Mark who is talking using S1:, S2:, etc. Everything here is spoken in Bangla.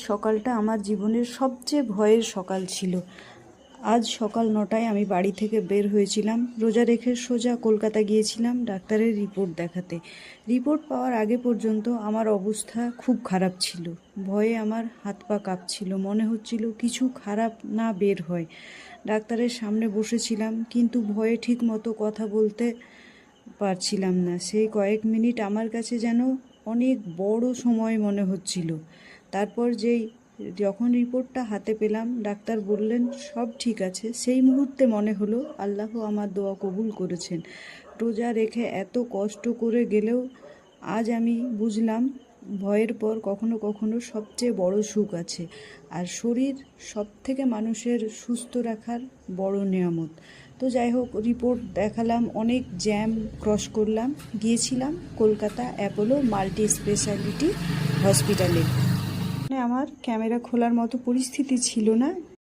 S1: সকালটা আমার জীবনের সবচেয়ে ভয়ের সকাল ছিল। আজ সকাল 9টায় আমি বাড়ি থেকে বের হয়েছিলাম। রোজা রেখে সোজা কলকাতা গিয়েছিলাম ডাক্তারের রিপোর্ট দেখাতে। রিপোর্ট পাওয়ার আগে পর্যন্ত আমার অবস্থা খুব খারাপ ছিল। ভয়ে আমার হাত পা কাঁপছিল, মনে হচ্ছিল কিছু খারাপ না বের হয়। ডাক্তারের সামনে বসেছিলাম, কিন্তু ভয়ে ঠিক মতো কথা বলতে পারছিলাম না। সেই কয়েক মিনিট আমার কাছে যেন অনেক বড় সময় মনে হচ্ছিল। তারপর যখন রিপোর্টটা হাতে পেলাম, ডাক্তার বললেন সব ঠিক আছে, সেই মুহূর্তে মনে হলো আল্লাহ আমার দোয়া কবুল করেছেন। রোজা রেখে এত কষ্ট করে গেলেও আজ আমি বুঝলাম ভয়ের পর কখনো কখনো সবচেয়ে বড় সুখ আছে। আর শরীর সবথেকে মানুষের সুস্থ রাখার বড় নেয়ামত। তো যাই হোক, রিপোর্ট দেখালাম, অনেক জ্যাম ক্রস করলাম, গিয়েছিলাম কলকাতা অ্যাপোলো মাল্টি স্পেশালিটি হসপিটালে। আমার ক্যামেরা খোলার মতো পরিস্থিতি ছিল না।